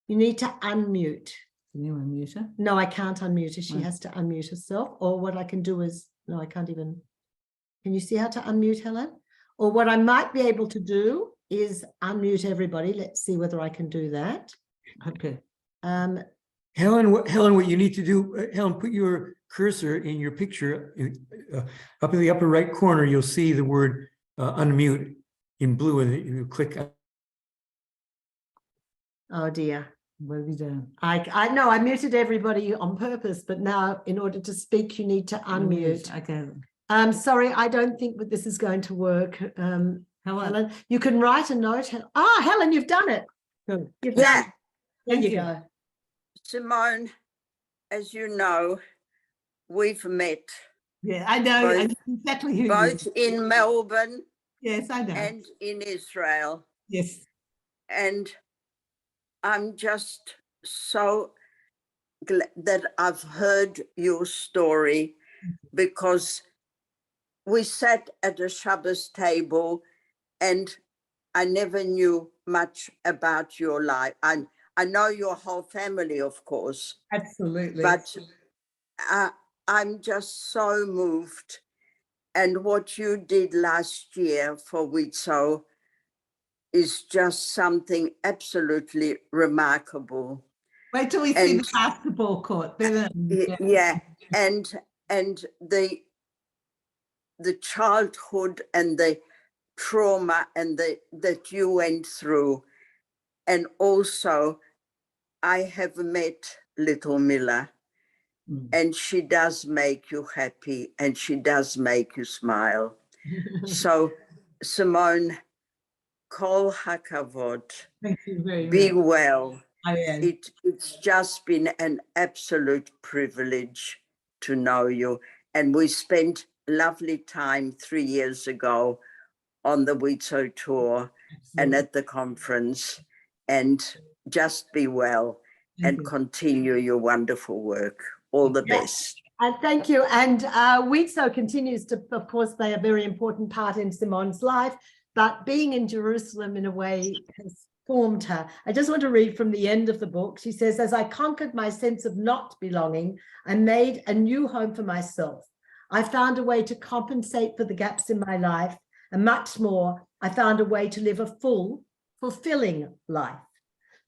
You need to unmute. Can you unmute her? No, I can't unmute her. She has to unmute herself. Or what I can do is, no, I can't even. Can you see how to unmute, Helen? Or what I might be able to do is unmute everybody. Let's see whether I can do that. Okay. Helen, what you need to do, Helen, put your cursor in your picture up in the upper right corner. You'll see the word unmute in blue, and you click. Oh dear. What have you done? I know I muted everybody on purpose, but now in order to speak, you need to unmute. Okay. Sorry, I don't think that this is going to work. Helen, you can write a note. Helen, you've done it. Good. You've Yeah. done it. There you go. Simonne, as you know, we've met Yeah, I know. I know exactly who you are. both in Melbourne Yes, I know. and in Israel. Yes. And I'm just so glad that I've heard your story, because we sat at a Shabbos table and I never knew much about your life. I know your whole family, of course. Absolutely. But I'm just so moved. And what you did last year for WITSO is just something absolutely remarkable. Wait till we see the basketball court. Yeah, and the childhood and the trauma and that you went through. And also, I have met little Mila, and she does make you happy and she does make you smile. So, Simonne, kol hakavod, Thank you very much. be well, It's just been an absolute privilege to know you. And we spent lovely time 3 years ago on the Witso tour and at the conference. And just be well and continue your wonderful work. All the best. And thank you. And Witso continues to, of course, play a very important part in Simonne's life, but being in Jerusalem in a way has formed her. I just want to read from the end of the book. She says, as I conquered my sense of not belonging, I made a new home for myself. I found a way to compensate for the gaps in my life, and much more, I found a way to live a full, fulfilling life.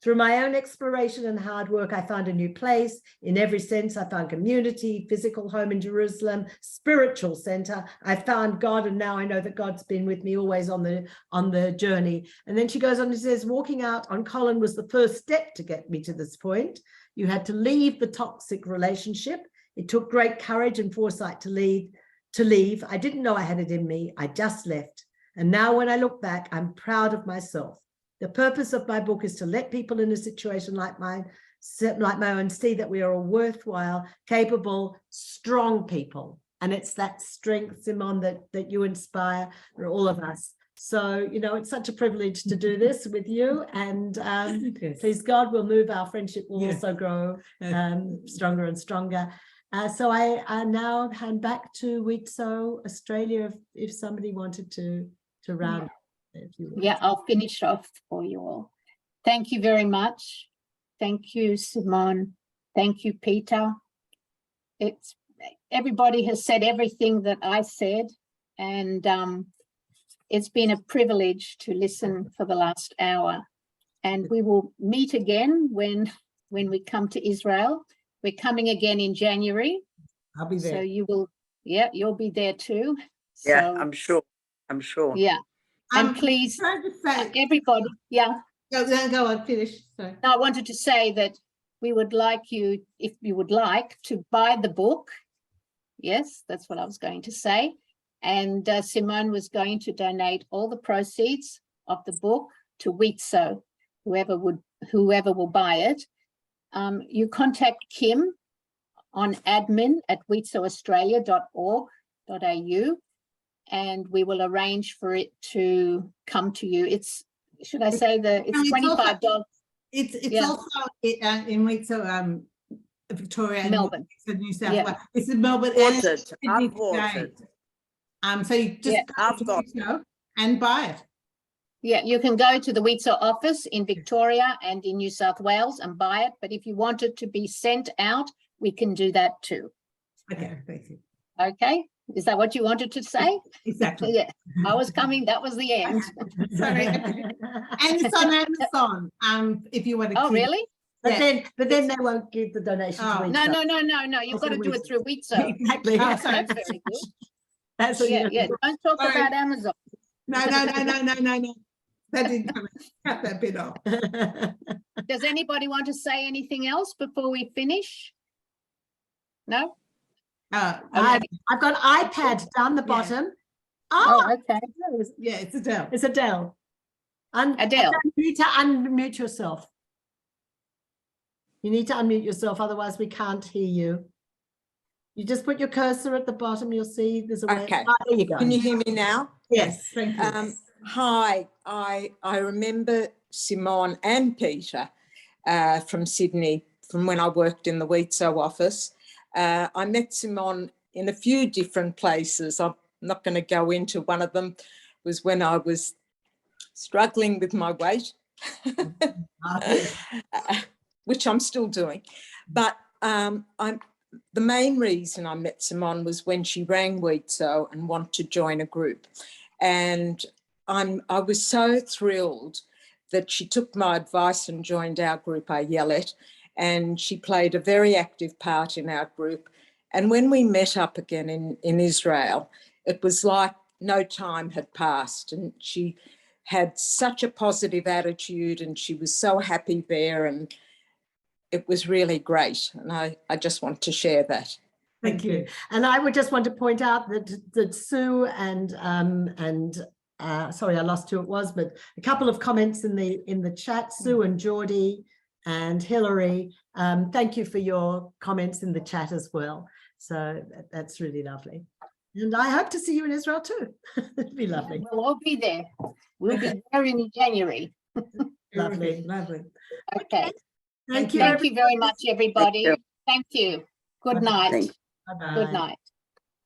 Through my own exploration and hard work, I found a new place. In every sense, I found community, physical home in Jerusalem, spiritual center. I found God, and now I know that God's been with me always on the journey. And then she goes on and says, walking out on Colin was the first step to get me to this point. You had to leave the toxic relationship. It took great courage and foresight to leave. I didn't know I had it in me. I just left. And now when I look back, I'm proud of myself. The purpose of my book is to let people in a situation like my own see that we are a worthwhile, capable, strong people. And it's that strength, Simonne, that you inspire for all of us. So, you know, it's such a privilege to do this with you. And please God, will move, our friendship will also grow stronger and stronger. So I now hand back to Witso Australia if somebody wanted to round. Yeah, I'll finish off for you all. Thank you very much. Thank you, Simonne. Thank you, Peta. Everybody has said everything that I said, and it's been a privilege to listen for the last hour. And we will meet again when we come to Israel. We're coming again in January. I'll be there. So you will, you'll be there too. Yeah, So, I'm sure. Yeah. And please, Can I just say, everybody, go on, finish. Sorry. No, I wanted to say that we would like you, if you would like, to buy the book. Yes, that's what I was going to say. And Simonne was going to donate all the proceeds of the book to Witso, whoever will buy it. You contact Kim on admin@witsoaustralia.org.au, and we will arrange for it to come to you. It's $25. It's also in Witso, Victoria, Melbourne. And New South Wales. It's in Melbourne. I've bought it. So you just go to Witso and buy it. Yeah, you can go to the Witso office in Victoria and in New South Wales and buy it. But if you want it to be sent out, we can do that too. Okay, thank you. Okay, is that what you wanted to say? Exactly. Yeah, I was coming. That was the end. Sorry. And it's on Amazon. If you want to. Oh, really? But then they won't give the donation to Witso. No. You've got to do it through Witso. Exactly. Oh, sorry. That's very good. That's what Don't talk about Amazon. No. That didn't come. Cut that bit off. Does anybody want to say anything else before we finish? No? I've got iPad down the bottom. Okay. Yeah, it's Adele. It's Adele. Adele. You need to unmute yourself. You need to unmute yourself, otherwise we can't hear you. You just put your cursor at the bottom, you'll see there's a way. Okay. There you go. Can you hear me now? Yes. Thank you. Hi, I remember Simonne and Peta from Sydney, from when I worked in the Witso office. I met Simonne in a few different places. I'm not going to go into one of them. Was when I was struggling with my weight, which I'm still doing. But the main reason I met Simonne was when she rang Witso and wanted to join a group. And I was so thrilled that she took my advice and joined our group, Ayelet, and she played a very active part in our group. And when we met up again in Israel, it was like no time had passed, and she had such a positive attitude and she was so happy there, and it was really great. And I just want to share that. Thank you. And I would just want to point out that Sue and sorry, I lost who it was, but a couple of comments in the chat. Sue and Geordie And Hilary, thank you for your comments in the chat as well. So that's really lovely. And I hope to see you in Israel too. It'd be lovely. We'll all be there. We'll be there in January. Lovely. Lovely. Okay. Thank you. Thank you very everybody. much, everybody. you. Thank you. Good Bye-bye. night. Thank Bye-bye. Good night.